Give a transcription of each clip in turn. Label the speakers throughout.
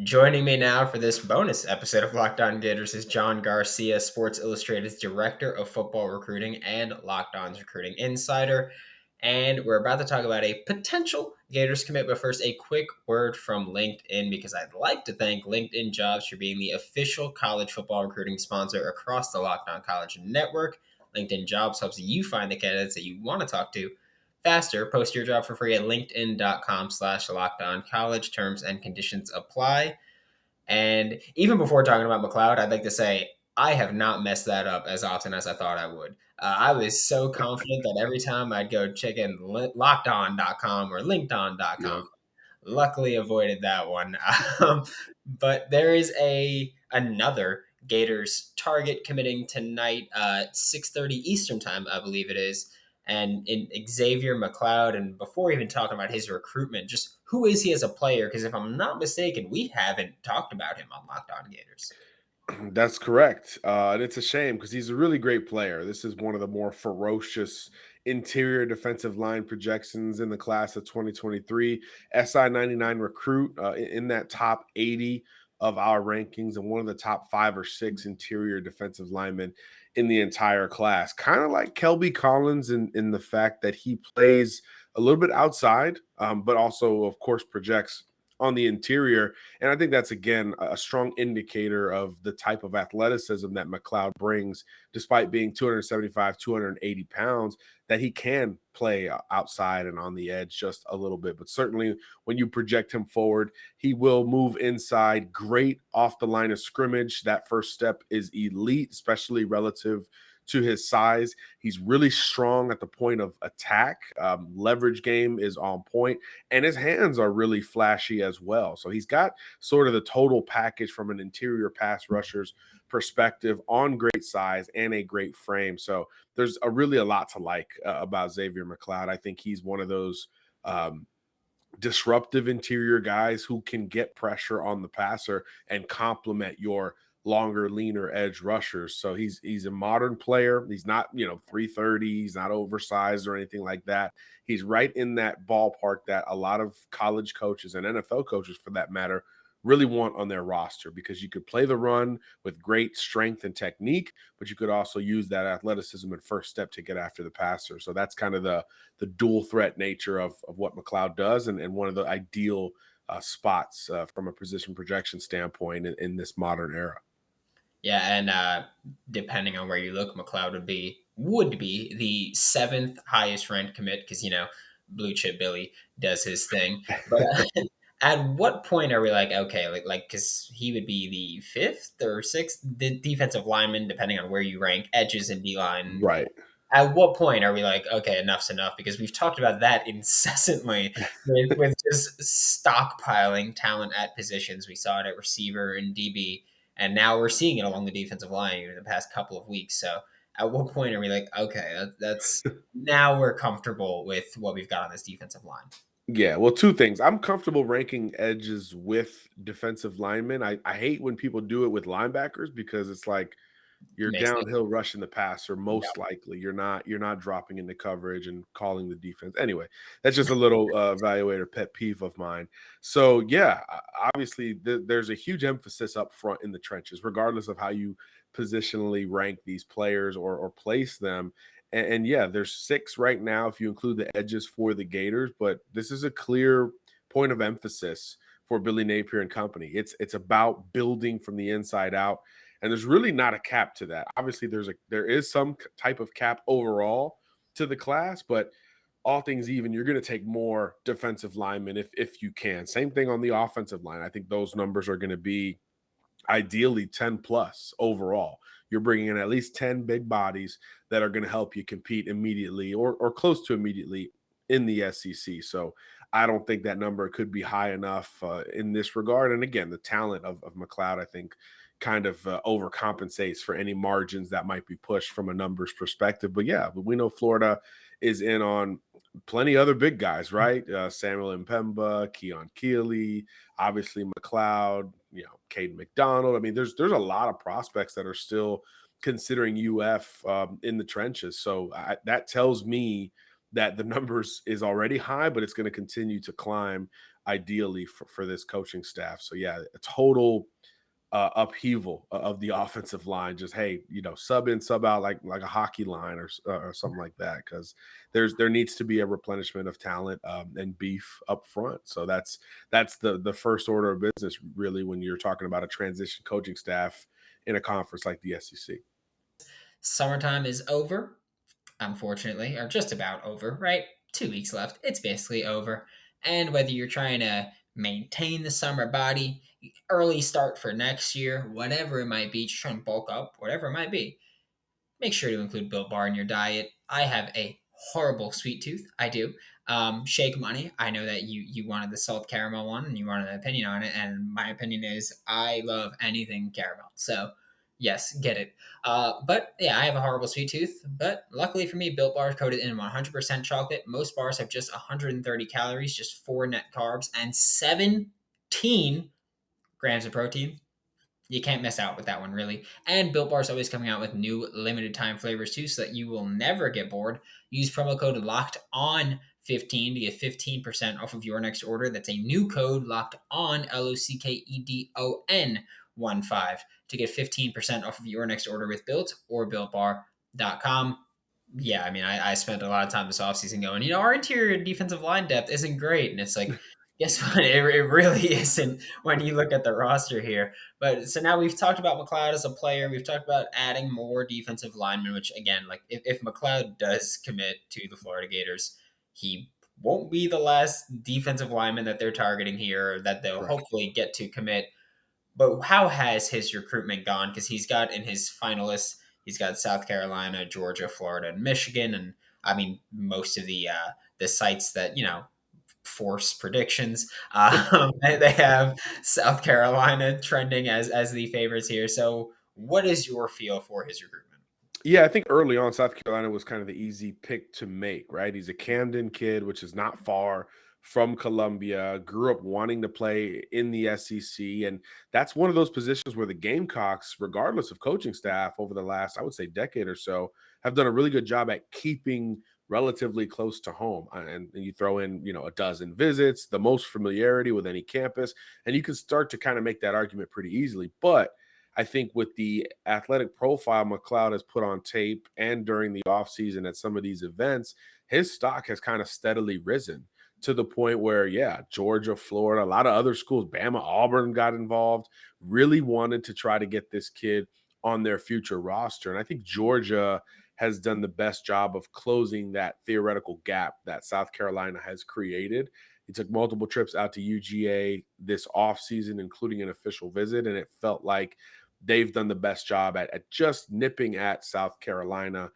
Speaker 1: Joining me now for this bonus episode of Locked On Gators is John Garcia, Sports Illustrated's Director of Football Recruiting and Locked On's Recruiting Insider. And we're about to talk about a potential Gators commit, but first, a quick word from LinkedIn because I'd like to thank LinkedIn Jobs for being the official college football recruiting sponsor across the Locked On College Network. LinkedIn Jobs helps you find the candidates that you want to talk to faster. Post your job for free at linkedin.com/lockedoncollege. Terms and conditions apply. And even before talking about McLeod, I'd like to say I have not messed that up as often as I thought I would. I was so confident that every time I'd go check in lockedon.com or
Speaker 2: Yeah.
Speaker 1: linkedon.com. Luckily avoided that one. But there is another Gators target committing tonight, 6:30 Eastern time, I believe it is. And in Xzavier McLeod, and before even talking about his recruitment, just who is he as a player? Because if I'm not mistaken, we haven't talked about him on Locked On Gators.
Speaker 2: That's correct. And it's a shame because he's a really great player. This is one of the more ferocious interior defensive line projections in the class of 2023. SI 99 recruit in that top 80 of our rankings and one of the top 5 or 6 interior defensive linemen in the entire class. Kind of like Kelby Collins in the fact that he plays a little bit outside, but also, of course, projects on the interior. And I think that's, again, a strong indicator of the type of athleticism that McLeod brings, despite being 275, 280 pounds, that he can play outside and on the edge just a little bit. But certainly when you project him forward, he will move inside great off the line of scrimmage. That first step is elite, especially relative to his size. He's really strong at the point of attack. Leverage game is on point, and his hands are really flashy as well. So he's got sort of the total package from an interior pass rusher's perspective on great size and a great frame. So there's really a lot to like about Xzavier McLeod. I think he's one of those disruptive interior guys who can get pressure on the passer and complement your longer, leaner edge rushers. So he's a modern player. He's not, 330, he's not oversized or anything like that. He's right in that ballpark that a lot of college coaches and NFL coaches for that matter really want on their roster, because you could play the run with great strength and technique, but you could also use that athleticism and first step to get after the passer. So that's kind of the dual threat nature of what McLeod does, and one of the ideal spots from a position projection standpoint in this modern era.
Speaker 1: Yeah, and depending on where you look, McLeod would be the seventh highest ranked commit because Blue Chip Billy does his thing. But at what point are we like, okay, like because he would be the fifth or sixth defensive lineman, depending on where you rank edges and D line.
Speaker 2: Right.
Speaker 1: At what point are we like, okay, enough's enough? Because we've talked about that incessantly with just stockpiling talent at positions. We saw it at receiver and DB, and now we're seeing it along the defensive line in the past couple of weeks. So, at what point are we like, okay, that's now we're comfortable with what we've got on this defensive line?
Speaker 2: Yeah, well, 2 things. I'm comfortable ranking edges with defensive linemen. I hate when people do it with linebackers because it's like you're
Speaker 1: Makes no
Speaker 2: downhill rushing the passer,
Speaker 1: yeah.
Speaker 2: most likely. You're not dropping into coverage and calling the defense. Anyway, that's just a little evaluator pet peeve of mine. So yeah, obviously there's a huge emphasis up front in the trenches, regardless of how you positionally rank these players or place them. And yeah, there's 6 right now if you include the edges for the Gators, but this is a clear point of emphasis for Billy Napier and company. It's about building from the inside out, and there's really not a cap to that. Obviously, there is some type of cap overall to the class, but all things even, you're going to take more defensive linemen if you can. Same thing on the offensive line. I think those numbers are going to be ideally 10 plus overall. You're bringing in at least 10 big bodies that are going to help you compete immediately or close to immediately in the SEC. So I don't think that number could be high enough in this regard. And again, the talent of McLeod, I think, kind of overcompensates for any margins that might be pushed from a numbers perspective. But yeah, we know Florida is in on plenty other big guys, right? Samuel Mpemba, Keon Keeley, obviously McLeod, Caden McDonald. I mean, there's a lot of prospects that are still considering UF in the trenches. So that tells me that the numbers is already high, but it's going to continue to climb ideally for this coaching staff. So yeah, a total upheaval of the offensive line. Just hey, sub in, sub out like a hockey line or something like that. Because there needs to be a replenishment of talent and beef up front. So that's the first order of business really when you're talking about a transition coaching staff in a conference like the SEC.
Speaker 1: Summertime is over, unfortunately, or just about over, right? 2 weeks left. It's basically over. And whether you're trying to maintain the summer body, early start for next year, whatever it might be, just trying to bulk up, whatever it might be, make sure to include Built Bar in your diet. I have a horrible sweet tooth. I do. Shake Money. I know that you wanted the salt caramel one and you wanted an opinion on it, and my opinion is I love anything caramel. So yes, get it. But yeah, I have a horrible sweet tooth. But luckily for me, Built Bar is coated in 100% chocolate. Most bars have just 130 calories, just 4 net carbs, and 17 grams of protein. You can't miss out with that one, really. And Built Bar is always coming out with new limited time flavors too, so that you will never get bored. Use promo code Locked On 15 to get 15% off of your next order. That's a new code, Locked On, LOCKEDON 15, to get 15% off of your next order with Built or BuiltBar.com. Yeah, I mean, I spent a lot of time this offseason going, our interior defensive line depth isn't great. And it's like, guess what? It really isn't when you look at the roster here. But so now we've talked about McLeod as a player. We've talked about adding more defensive linemen, which again, like if McLeod does commit to the Florida Gators, he won't be the last defensive lineman that they're targeting here, or that they'll
Speaker 2: Correct.
Speaker 1: hopefully get to commit. But how has his recruitment gone? Because he's got in his finalists, he's got South Carolina, Georgia, Florida, and Michigan, and I mean most of the sites that force predictions. They have South Carolina trending as the favorites here. So, what is your feel for his recruitment?
Speaker 2: Yeah, I think early on, South Carolina was kind of the easy pick to make, right? He's a Camden kid, which is not far from Columbia, grew up wanting to play in the SEC. And that's one of those positions where the Gamecocks, regardless of coaching staff over the last, I would say, decade or so, have done a really good job at keeping relatively close to home. And you throw in, a dozen visits, the most familiarity with any campus, and you can start to kind of make that argument pretty easily. But I think with the athletic profile McLeod has put on tape and during the offseason at some of these events, his stock has kind of steadily risen to the point where, yeah, Georgia, Florida, a lot of other schools, Bama, Auburn got involved, really wanted to try to get this kid on their future roster. And I think Georgia has done the best job of closing that theoretical gap that South Carolina has created. He took multiple trips out to UGA this offseason, including an official visit, and it felt like they've done the best job at just nipping at South Carolina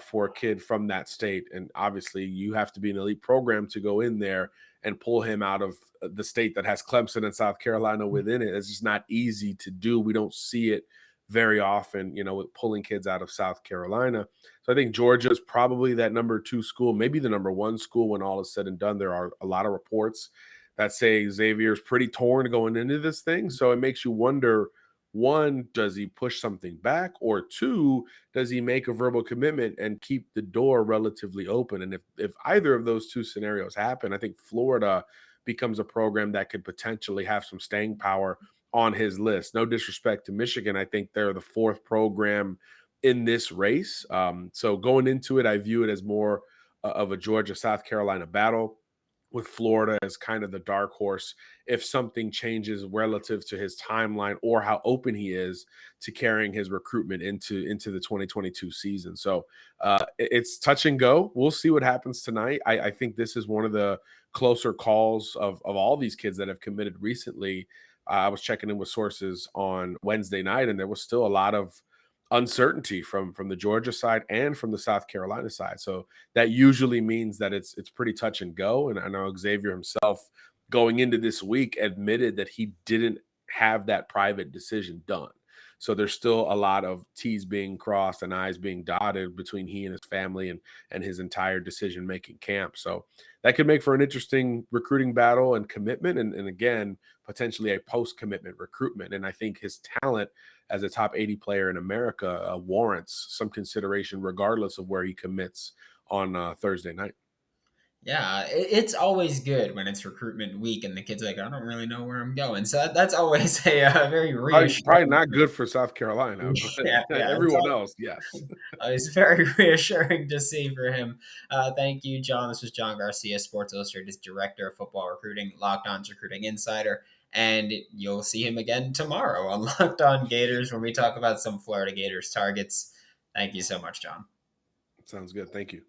Speaker 2: for a kid from that state. And obviously, you have to be an elite program to go in there and pull him out of the state that has Clemson and South Carolina within it. It's just not easy to do. We don't see it very often, with pulling kids out of South Carolina. So I think Georgia is probably that number 2 school, maybe the number 1 school when all is said and done. There are a lot of reports that say Xavier is pretty torn going into this thing. So it makes you wonder, one, does he push something back? Or two, does he make a verbal commitment and keep the door relatively open? And if either of those two scenarios happen, I think Florida becomes a program that could potentially have some staying power on his list. No disrespect to Michigan. I think they're the 4th program in this race. So going into it, I view it as more of a Georgia South Carolina battle, with Florida as kind of the dark horse if something changes relative to his timeline or how open he is to carrying his recruitment into the 2022 season. So it's touch and go. We'll see what happens tonight. I think this is one of the closer calls of all these kids that have committed recently. I was checking in with sources on Wednesday night, and there was still a lot of uncertainty from the Georgia side and from the South Carolina side. So that usually means that it's pretty touch and go. And I know Xzavier himself going into this week admitted that he didn't have that private decision done. So there's still a lot of T's being crossed and I's being dotted between he and his family and his entire decision-making camp. So that could make for an interesting recruiting battle and commitment. And again, potentially a post-commitment recruitment. And I think his talent as a top 80 player in America warrants some consideration regardless of where he commits on Thursday night.
Speaker 1: Yeah, it's always good when it's recruitment week and the kid's like, I don't really know where I'm going. So that's always a very
Speaker 2: Probably
Speaker 1: reassuring.
Speaker 2: not good for South Carolina, but
Speaker 1: Yeah, yeah.
Speaker 2: everyone else, yes.
Speaker 1: It's very reassuring to see for him. Thank you, John. This was John Garcia, Sports Illustrated's Director of Football Recruiting, Locked On's Recruiting Insider. And you'll see him again tomorrow on Locked On Gators when we talk about some Florida Gators targets. Thank you so much, John.
Speaker 2: Sounds good. Thank you.